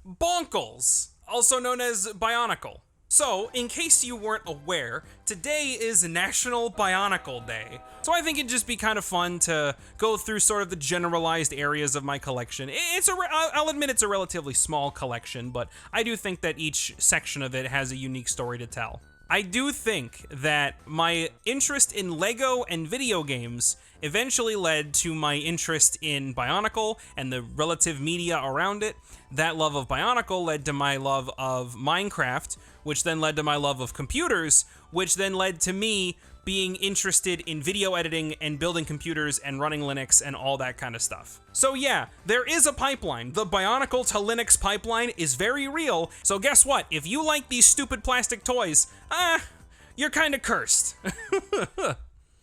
Bonkles, also known as Bionicle. So, in case you weren't aware, today is National Bionicle Day. So I think it'd just be kind of fun to go through sort of the generalized areas of my collection. I'll admit it's a relatively small collection, but I do think that each section of it has a unique story to tell. I do think that my interest in Lego and video games eventually led to my interest in Bionicle and the relative media around it. That love of Bionicle led to my love of Minecraft, which then led to my love of computers, which then led to me being interested in video editing and building computers and running Linux and all that kind of stuff. So yeah, there is a pipeline. The Bionicle to Linux pipeline is very real. So guess what? If you like these stupid plastic toys, you're kind of cursed.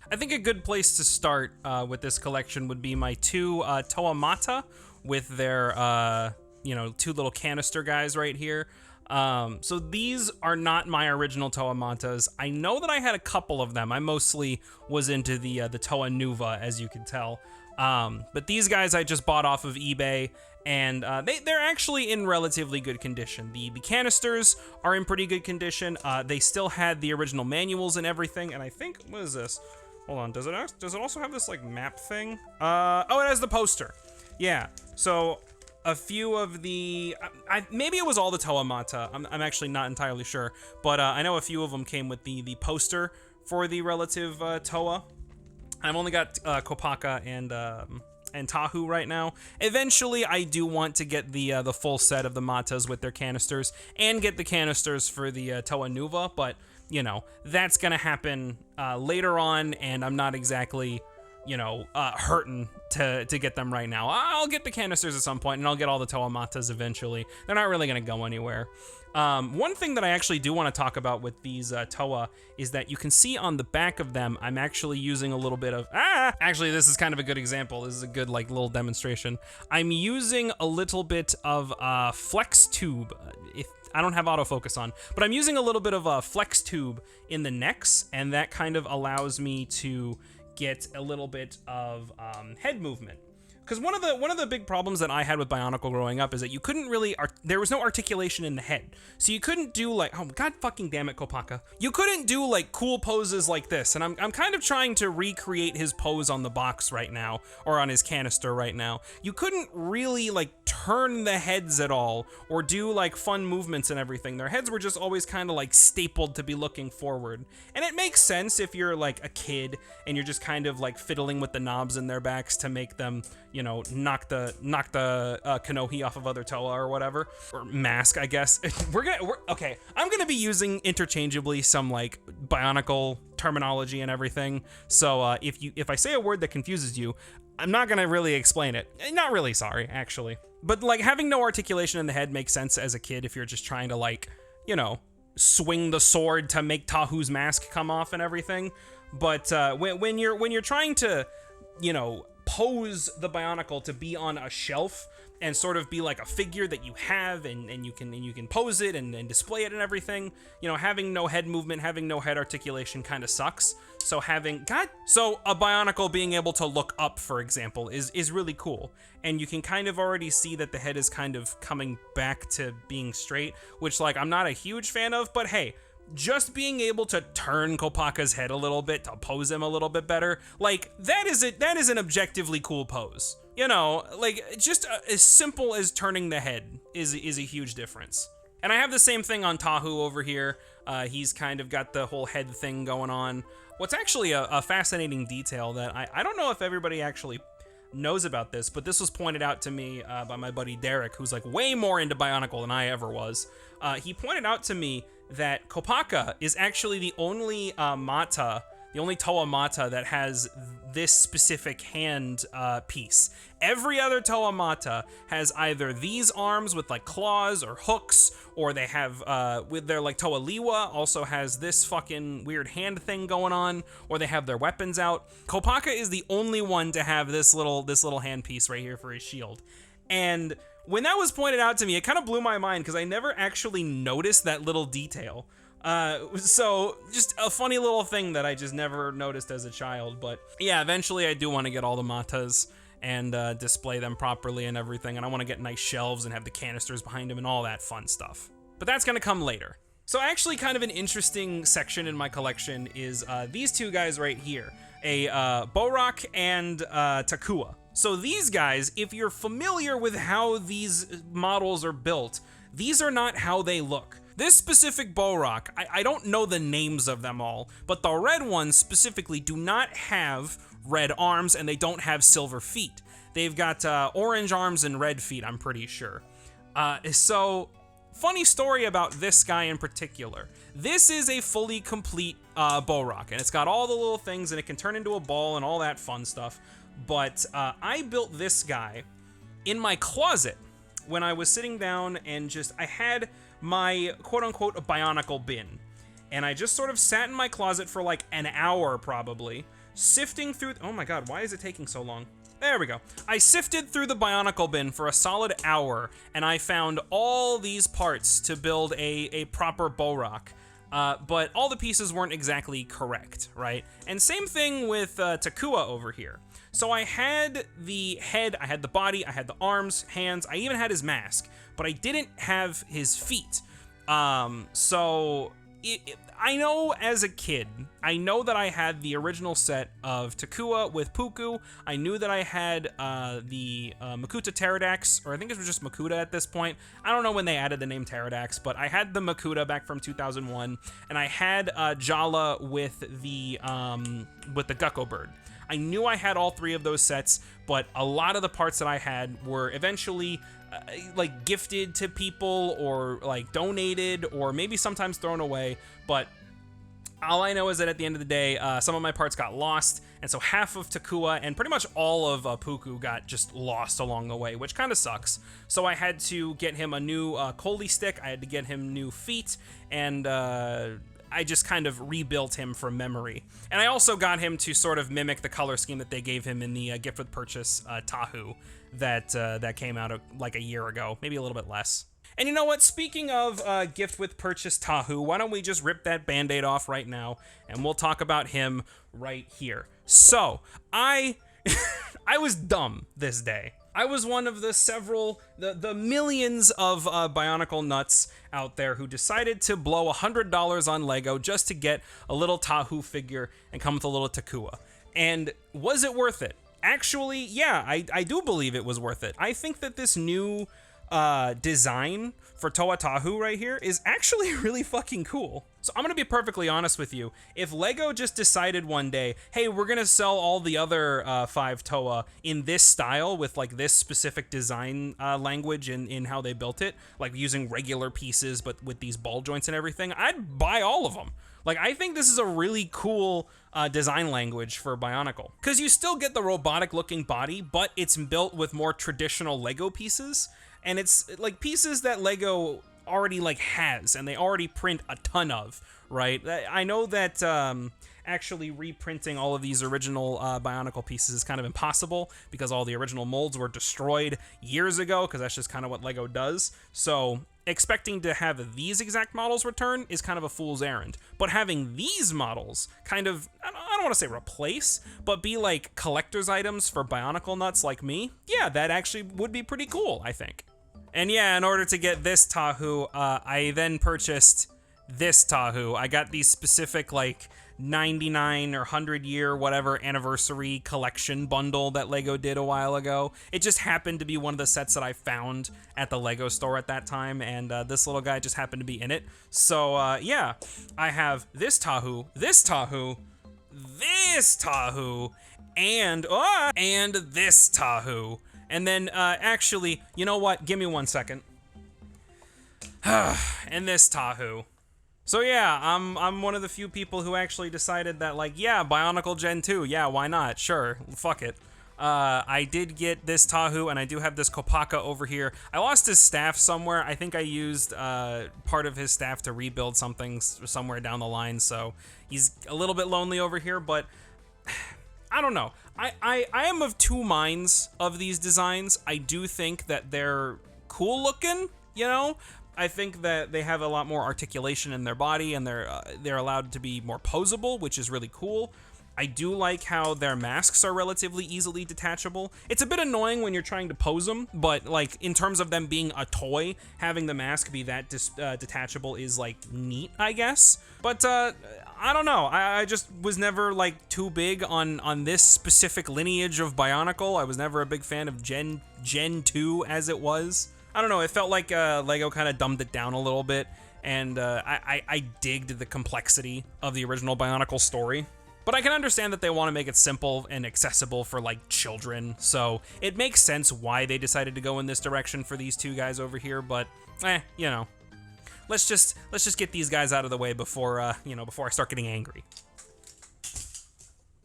I think a good place to start with this collection would be my two TOA Mata with their, two little canister guys right here. So these are not my original TOA Matas. I know that I had a couple of them. I mostly was into the TOA Nuva, as you can tell. But these guys I just bought off of eBay, and they're actually in relatively good condition. The canisters are in pretty good condition. They still had the original manuals and everything, and I think, what is this? Hold on, does it also have this like map thing? Oh, it has the poster. Yeah, so a few of the, maybe it was all the TOA Mata. I'm actually not entirely sure, but I know a few of them came with the poster for the relative TOA. I've only got Kopaka and Tahu right now. Eventually, I do want to get the full set of the Matas with their canisters and get the canisters for the TOA Nuva, but you know, that's gonna happen later on, and I'm not exactly, hurting to get them right now. I'll get the canisters at some point, and I'll get all the TOA Matas eventually. They're not really gonna go anywhere. One thing that I actually do want to talk about with these TOA is that you can see on the back of them, I'm actually using a little bit of, actually this is kind of a good example. This is a good like little demonstration. I'm using a little bit of flex tube. If I don't have autofocus on, but I'm using a little bit of a flex tube in the necks, and that kind of allows me to get a little bit of head movement. Because one of the big problems that I had with Bionicle growing up is that you couldn't really, there was no articulation in the head. So you couldn't do like, oh god fucking damn it, Kopaka. You couldn't do like cool poses like this, and I'm kind of trying to recreate his pose on the box right now, or on his canister right now. You couldn't really like turn the heads at all, or do like fun movements and everything. Their heads were just always kind of like stapled to be looking forward. And it makes sense if you're like a kid, and you're just kind of like fiddling with the knobs in their backs to make them, knock the Kanohi off of other TOA or whatever, or mask, I guess. Okay, I'm gonna be using interchangeably some like Bionicle terminology and everything. So if I say a word that confuses you, I'm not gonna really explain it. Not really, sorry, actually. But like having no articulation in the head makes sense as a kid if you're just trying to like, swing the sword to make Tahu's mask come off and everything. But when you're trying to, pose the Bionicle to be on a shelf and sort of be like a figure that you have, and you can pose it and display it and everything, having no head movement, having no head articulation kind of sucks. So so a Bionicle being able to look up, for example, is really cool. And you can kind of already see that the head is kind of coming back to being straight, which like I'm not a huge fan of, but hey, just being able to turn Kopaka's head a little bit to pose him a little bit better, like that is an objectively cool pose. Like just as simple as turning the head is a huge difference. And I have the same thing on Tahu over here. He's kind of got the whole head thing going on. What's actually a fascinating detail that I don't know if everybody actually knows about this, but this was pointed out to me by my buddy Derek, who's like way more into Bionicle than I ever was. He pointed out to me that Kopaka is actually the only the only TOA Mata that has this specific hand piece. Every other TOA Mata has either these arms with like claws or hooks, or they have with their like TOA Liwa also has this fucking weird hand thing going on, or they have their weapons out. Kopaka is the only one to have this little hand piece right here for his shield. And when that was pointed out to me, it kind of blew my mind because I never actually noticed that little detail. So just a funny little thing that I just never noticed as a child. But yeah, eventually I do want to get all the Matas and display them properly and everything. And I want to get nice shelves and have the canisters behind them and all that fun stuff. But that's going to come later. So actually kind of an interesting section in my collection is these two guys right here, a Borak and Takua. So these guys, if you're familiar with how these models are built, these are not how they look. This specific Borak, I don't know the names of them all, but the red ones specifically do not have red arms and they don't have silver feet. They've got orange arms and red feet, I'm pretty sure. So, funny story about this guy in particular. This is a fully complete Borak, and it's got all the little things, and it can turn into a ball and all that fun stuff. But I built this guy in my closet when I was sitting down and I had my quote-unquote Bionicle bin. And I just sort of sat in my closet for like an hour probably, sifting through... Oh my god, why is it taking so long? There we go. I sifted through the Bionicle bin for a solid hour, and I found all these parts to build a proper Borak. But all the pieces weren't exactly correct, right? And same thing with Takua over here. So I had the head, I had the body, I had the arms, hands, I even had his mask, but I didn't have his feet. I know as a kid, I know that I had the original set of Takua with Puku. I knew that I had the Makuta Pterodax, or I think it was just Makuta at this point. I don't know when they added the name Pterodax, but I had the Makuta back from 2001, and I had Jala with the Gecko Bird. I knew I had all three of those sets, but a lot of the parts that I had were eventually like gifted to people or like donated or maybe sometimes thrown away. But all I know is that at the end of the day, some of my parts got lost, and so half of Takua and pretty much all of Puku got just lost along the way, which kind of sucks. So I had to get him a new Coley stick, I had to get him new feet, and I just kind of rebuilt him from memory. And I also got him to sort of mimic the color scheme that they gave him in the gift with purchase Tahu that came out like a year ago, maybe a little bit less. And you know what? Speaking of gift with purchase Tahu, why don't we just rip that band-aid off right now, and we'll talk about him right here. So, I was dumb this day. I was one of the millions of Bionicle nuts out there who decided to blow $100 on Lego just to get a little Tahu figure and come with a little Takua. And was it worth it? Actually, yeah, I do believe it was worth it. I think that this new design for TOA Tahu right here is actually really fucking cool. So I'm gonna be perfectly honest with you. If Lego just decided one day, hey, we're gonna sell all the other 5 TOA in this style with like this specific design language in how they built it, like using regular pieces but with these ball joints and everything, I'd buy all of them. Like, I think this is a really cool design language for Bionicle. Because you still get the robotic-looking body, but it's built with more traditional Lego pieces. And it's, like, pieces that Lego already, like, has, and they already print a ton of, right? I know that actually reprinting all of these original Bionicle pieces is kind of impossible because all the original molds were destroyed years ago, because that's just kind of what Lego does. So expecting to have these exact models return is kind of a fool's errand. But having these models kind of, I don't want to say replace, but be like collector's items for Bionicle nuts like me, yeah, that actually would be pretty cool, I think. And yeah, in order to get this Tahu, I then purchased this Tahu. I got these specific, like, 99 or 100 year whatever anniversary collection bundle that Lego did a while ago. It just happened to be one of the sets that I found at the Lego store at that time, and this little guy just happened to be in it. So yeah, I have this Tahu, this Tahu, this Tahu, and this Tahu. And then actually, you know what? Give me 1 second. And this Tahu. So yeah, I'm one of the few people who actually decided that, like, yeah, Bionicle Gen 2, yeah, why not? Sure, fuck it. I did get this Tahu, and I do have this Kopaka over here. I lost his staff somewhere. I think I used part of his staff to rebuild something somewhere down the line, so he's a little bit lonely over here, but I don't know. I am of two minds of these designs. I do think that they're cool looking, you know? I think that they have a lot more articulation in their body, and they're allowed to be more posable, which is really cool. I do like how their masks are relatively easily detachable. It's a bit annoying when you're trying to pose them, but like in terms of them being a toy, having the mask be that detachable is like neat, I guess. But I don't know. I just was never like too big on this specific lineage of Bionicle. I was never a big fan of Gen 2 as it was. I don't know. It felt like Lego kind of dumbed it down a little bit, and I digged the complexity of the original Bionicle story. But I can understand that they want to make it simple and accessible for like children, so it makes sense why they decided to go in this direction for these two guys over here. But you know, let's just get these guys out of the way before before I start getting angry.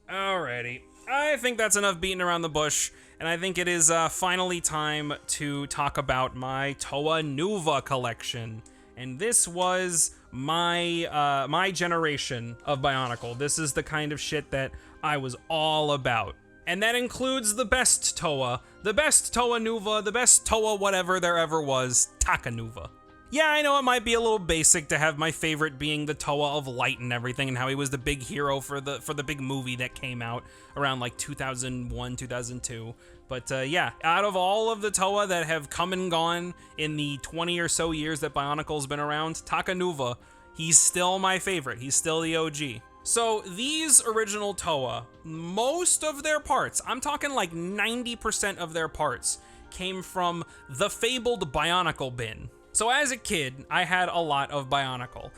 Alrighty, I think that's enough beating around the bush, and I think it is finally time to talk about my TOA Nuva collection. And this was my generation of Bionicle. This is the kind of shit that I was all about. And that includes the best TOA Nuva, the best TOA whatever there ever was, Takanova. Yeah, I know it might be a little basic to have my favorite being the TOA of light and everything, and how he was the big hero for the big movie that came out around like 2001, 2002. But yeah, out of all of the TOA that have come and gone in the 20 or so years that Bionicle's been around, Takanova, he's still my favorite. He's still the OG. So these original TOA, most of their parts, I'm talking like 90% of their parts, came from the fabled Bionicle bin. So as a kid, I had a lot of Bionicle.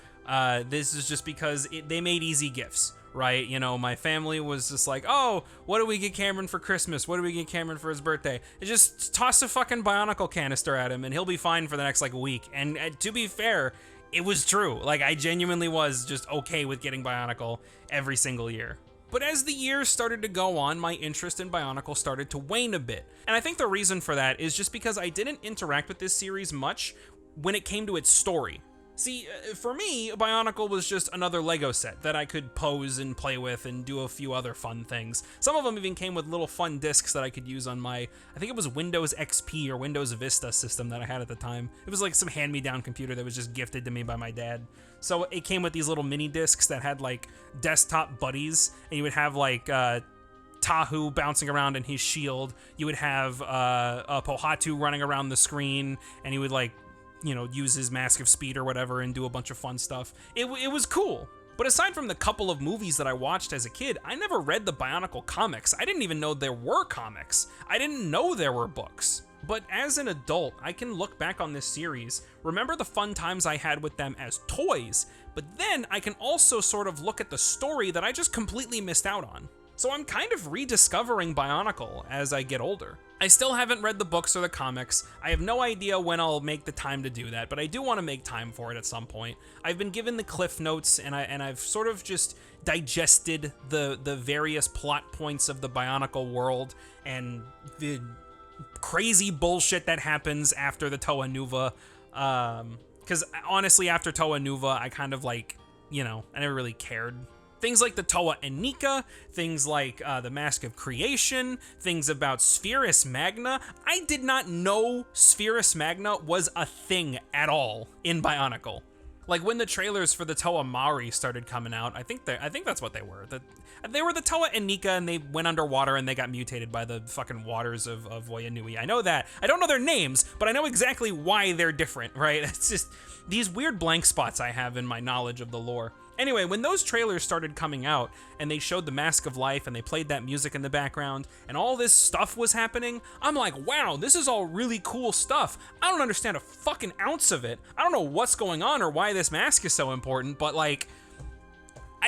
This is just because they made easy gifts, right? You know, my family was just like, oh, what do we get Cameron for Christmas? What do we get Cameron for his birthday? And just toss a fucking Bionicle canister at him and he'll be fine for the next like week. And to be fair, it was true. Like I genuinely was just okay with getting Bionicle every single year. But as the years started to go on, my interest in Bionicle started to wane a bit. And I think the reason for that is just because I didn't interact with this series much when it came to its story. See, for me, Bionicle was just another Lego set that I could pose and play with and do a few other fun things. Some of them even came with little fun discs that I could use on my, I think it was Windows XP or Windows Vista system that I had at the time. It was like some hand-me-down computer that was just gifted to me by my dad. So it came with these little mini discs that had like desktop buddies, and you would have like Tahu bouncing around in his shield. You would have Pohatu running around the screen, and he would like, you know, use his mask of speed or whatever and do a bunch of fun stuff. It was cool. But aside from the couple of movies that I watched as a kid, I never read the Bionicle comics. I didn't even know there were comics. I didn't know there were books. But as an adult, I can look back on this series, remember the fun times I had with them as toys, but then I can also sort of look at the story that I just completely missed out on. So I'm kind of rediscovering Bionicle as I get older. I still haven't read the books or the comics. I have no idea when I'll make the time to do that, but I do want to make time for it at some point. I've been given the cliff notes, and I've sort of just digested the various plot points of the Bionicle world and the crazy bullshit that happens after the TOA Nuva. Because honestly, after TOA Nuva, I kind of like, you know, I never really cared. Things like the TOA Enika, things like the Mask of Creation, things about Spherus Magna. I did not know Spherus Magna was a thing at all in Bionicle. Like when the trailers for the TOA Mari started coming out, I think that's what they were. They were the TOA Enika, and they went underwater and they got mutated by the fucking waters of Voyanui. I know that. I don't know their names, but I know exactly why they're different, right? It's just these weird blank spots I have in my knowledge of the lore. Anyway, when those trailers started coming out and they showed the Mask of Life and they played that music in the background and all this stuff was happening, I'm like, wow, this is all really cool stuff. I don't understand a fucking ounce of it. I don't know what's going on or why this mask is so important, but like,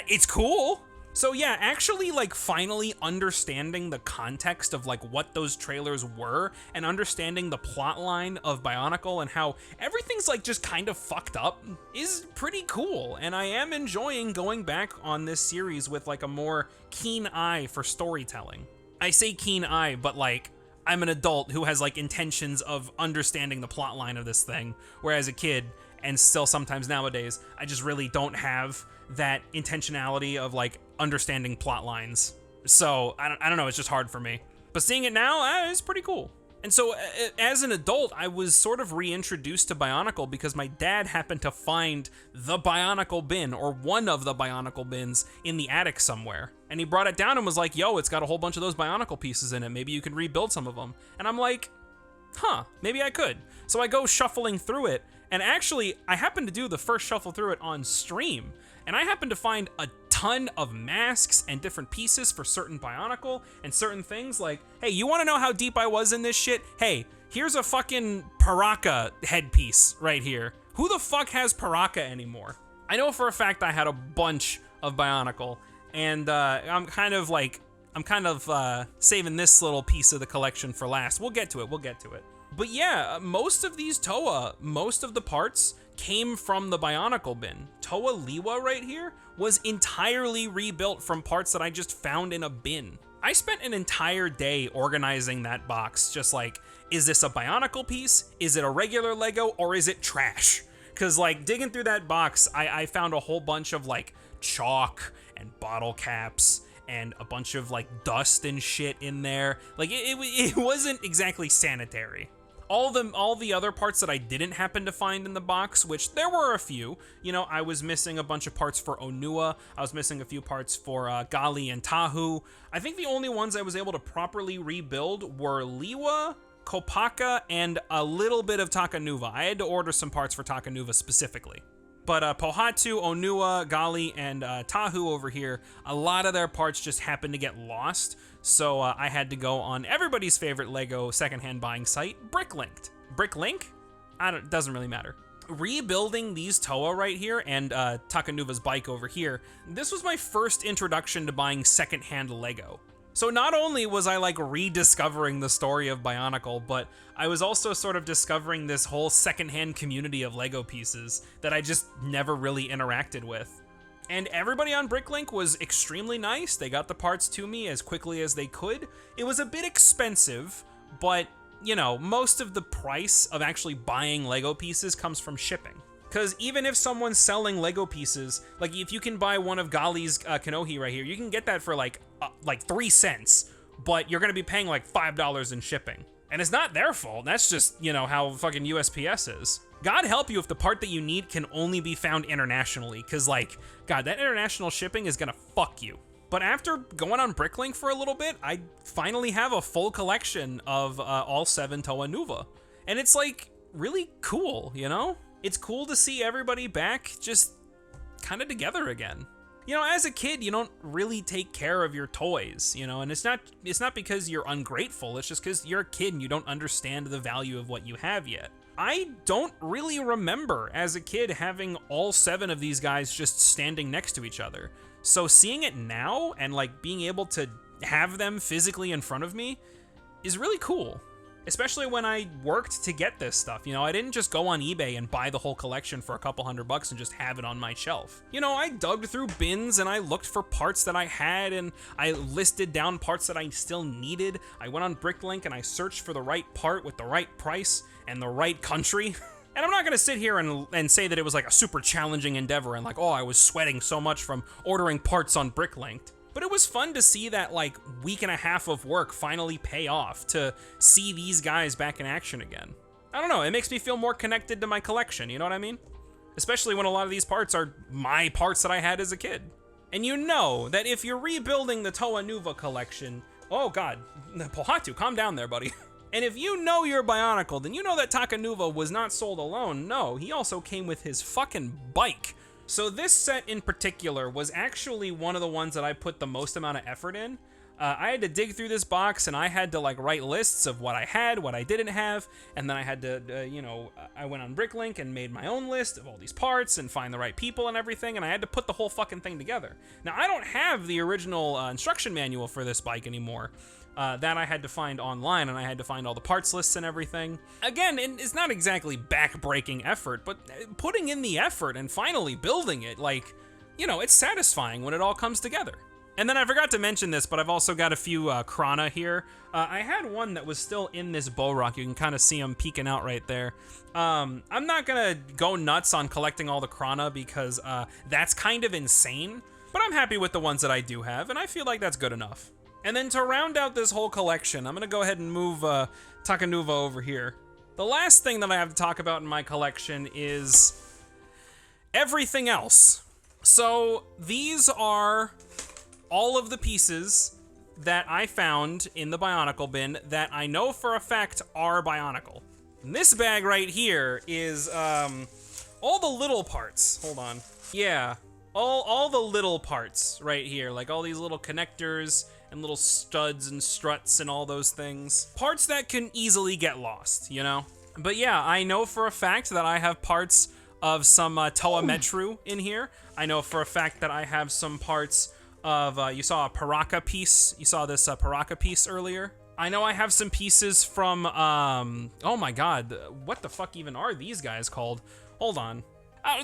it's cool. So yeah, actually like finally understanding the context of like what those trailers were and understanding the plot line of Bionicle and how everything's like just kind of fucked up is pretty cool. And I am enjoying going back on this series with like a more keen eye for storytelling. I say keen eye, but like I'm an adult who has like intentions of understanding the plot line of this thing, whereas a kid, and still sometimes nowadays, I just really don't have that intentionality of like understanding plot lines. So I don't know, it's just hard for me. But seeing it now is pretty cool. And so as an adult, I was sort of reintroduced to Bionicle because my dad happened to find the Bionicle bin, or one of the Bionicle bins, in the attic somewhere. And he brought it down and was like, yo, it's got a whole bunch of those Bionicle pieces in it. Maybe you can rebuild some of them. And I'm like, huh, maybe I could. So I go shuffling through it, and actually, I happened to do the first shuffle through it on stream, and I happened to find a ton of masks and different pieces for certain Bionicle and certain things. Like, hey, you want to know how deep I was in this shit? Hey, here's a fucking Paraka headpiece right here. Who the fuck has Paraka anymore? I know for a fact I had a bunch of Bionicle, and I'm kind of saving this little piece of the collection for last. We'll get to it. But yeah, most of these TOA, most of the parts came from the Bionicle bin. TOA Liwa right here was entirely rebuilt from parts that I just found in a bin. I spent an entire day organizing that box, just like, is this a Bionicle piece? Is it a regular Lego, or is it trash? Because like digging through that box, I found a whole bunch of like chalk and bottle caps and a bunch of like dust and shit in there. Like it wasn't exactly sanitary. All the other parts that I didn't happen to find in the box, which there were a few, you know, I was missing a bunch of parts for Onua, I was missing a few parts for Gali and Tahu. I think the only ones I was able to properly rebuild were Liwa, Kopaka, and a little bit of Takanova. I had to order some parts for Takanova specifically. But Pohatu, Onua, Gali, and Tahu over here, a lot of their parts just happened to get lost, so I had to go on everybody's favorite Lego secondhand buying site, Bricklink. Bricklink? Doesn't really matter. Rebuilding these TOA right here and Takanova's bike over here, this was my first introduction to buying secondhand Lego. So not only was I like rediscovering the story of Bionicle, but I was also sort of discovering this whole secondhand community of Lego pieces that I just never really interacted with. And everybody on Bricklink was extremely nice. They got the parts to me as quickly as they could. It was a bit expensive, but you know, most of the price of actually buying Lego pieces comes from shipping. Because even if someone's selling Lego pieces, like if you can buy one of Gali's Kanohi right here, you can get that for like 3 cents, but you're gonna be paying like $5 in shipping. And it's not their fault, that's just, you know, how fucking USPS is. God help you if the part that you need can only be found internationally, because like, God, that international shipping is gonna fuck you. But after going on Bricklink for a little bit, I finally have a full collection of all 7 TOA Nuva. And it's like, really cool, you know? It's cool to see everybody back just kind of together again. You know, as a kid, you don't really take care of your toys, you know, and it's not because you're ungrateful, it's just because you're a kid and you don't understand the value of what you have yet. I don't really remember as a kid having all 7 of these guys just standing next to each other. So seeing it now and like being able to have them physically in front of me is really cool. Especially when I worked to get this stuff, you know, I didn't just go on eBay and buy the whole collection for a couple $100 and just have it on my shelf. You know, I dug through bins and I looked for parts that I had and I listed down parts that I still needed. I went on Bricklink and I searched for the right part with the right price and the right country. And I'm not gonna sit here and say that it was like a super challenging endeavor and like, oh, I was sweating so much from ordering parts on Bricklink. But it was fun to see that like week and a half of work finally pay off, to see these guys back in action again. I don't know, it makes me feel more connected to my collection, you know what I mean? Especially when a lot of these parts are my parts that I had as a kid. And you know that if you're rebuilding the TOA Nuva collection, oh god, Pohatu, calm down there, buddy. And if you know your Bionicle, then you know that Takanova was not sold alone. No, he also came with his fucking bike. So this set in particular was actually one of the ones that I put the most amount of effort in. I had to dig through this box and I had to like write lists of what I had, what I didn't have, and then I had to, you know, I went on Bricklink and made my own list of all these parts and find the right people and everything, and I had to put the whole fucking thing together. Now, I don't have the original instruction manual for this bike anymore. That I had to find online, and I had to find all the parts lists and everything. Again, it's not exactly back-breaking effort, but putting in the effort and finally building it, like, you know, it's satisfying when it all comes together. And then I forgot to mention this, but I've also got a few Krana here. I had one that was still in this bow rock. You can kind of see them peeking out right there. I'm not gonna go nuts on collecting all the Krana because that's kind of insane, but I'm happy with the ones that I do have, and I feel like that's good enough. And then to round out this whole collection, I'm gonna go ahead and move Takanova over here. The last thing that I have to talk about in my collection is everything else. So these are all of the pieces that I found in the Bionicle bin that I know for a fact are Bionicle. And this bag right here is all the little parts. Hold on. Yeah, all the little parts right here, like all these little connectors and little studs and struts and all those things. Parts that can easily get lost, you know? But yeah, I know for a fact that I have parts of some TOA Mata in here. I know for a fact that I have some parts of, you saw a Paraka piece. You saw this Paraka piece earlier. I know I have some pieces from, oh my god, what the fuck even are these guys called? Hold on.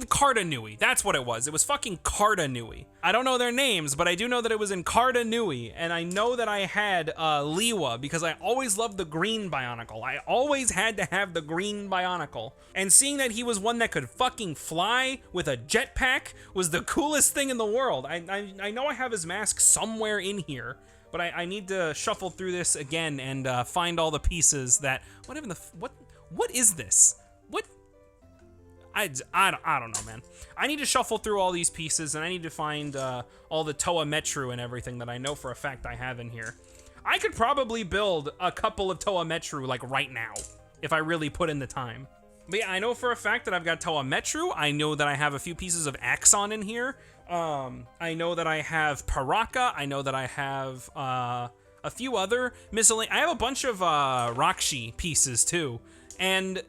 Carta Nui, that's what it was. It was fucking Carta Nui. I don't know their names, but I do know that it was in Carta Nui, and I know that I had Liwa because I always loved the green Bionicle. I always had to have the green Bionicle. And seeing that he was one that could fucking fly with a jetpack was the coolest thing in the world. I know I have his mask somewhere in here, but I need to shuffle through this again and find all the pieces that, what is this? What? I don't know, man. I need to shuffle through all these pieces, and I need to find all the TOA Mata and everything that I know for a fact I have in here. I could probably build a couple of TOA Mata, like, right now, if I really put in the time. But yeah, I know for a fact that I've got TOA Mata. I know that I have a few pieces of Axon in here. I know that I have Paraka. I know that I have a few other miscellaneous. I have a bunch of Rakshi pieces, too. And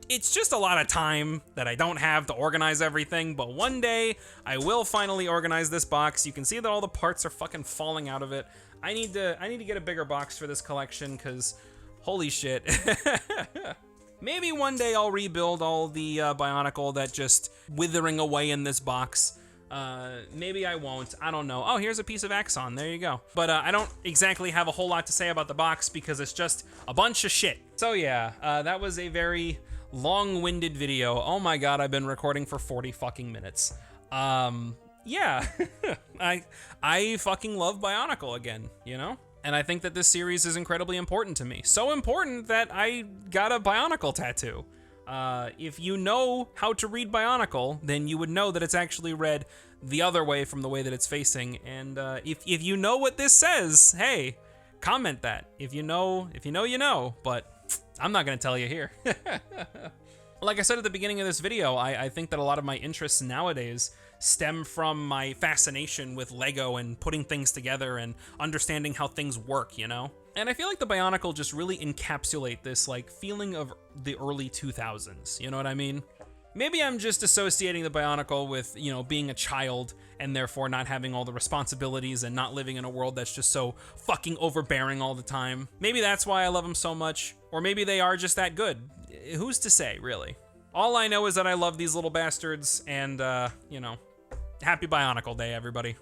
it's just a lot of time that I don't have to organize everything, but one day I will finally organize this box. You can see that all the parts are fucking falling out of it. I need to get a bigger box for this collection, because holy shit. Maybe one day I'll rebuild all the Bionicle that just withering away in this box. Maybe I won't. I don't know. Oh, here's a piece of Axon. There you go. But I don't exactly have a whole lot to say about the box because it's just a bunch of shit. So yeah, that was a very long-winded video. Oh my god, I've been recording for 40 fucking minutes. Yeah. I fucking love Bionicle again, you know? And I think that this series is incredibly important to me. So important that I got a Bionicle tattoo. If you know how to read Bionicle, then you would know that it's actually read the other way from the way that it's facing. And if you know what this says, hey, comment that. If you know, you know, but I'm not gonna tell you here. Like I said at the beginning of this video, I think that a lot of my interests nowadays stem from my fascination with Lego and putting things together and understanding how things work, you know? And I feel like the Bionicle just really encapsulate this like feeling of the early 2000s, you know what I mean? Maybe I'm just associating the Bionicle with, you know, being a child and therefore not having all the responsibilities and not living in a world that's just so fucking overbearing all the time. Maybe that's why I love them so much, or maybe they are just that good. Who's to say, really? All I know is that I love these little bastards and, you know, happy Bionicle Day, everybody.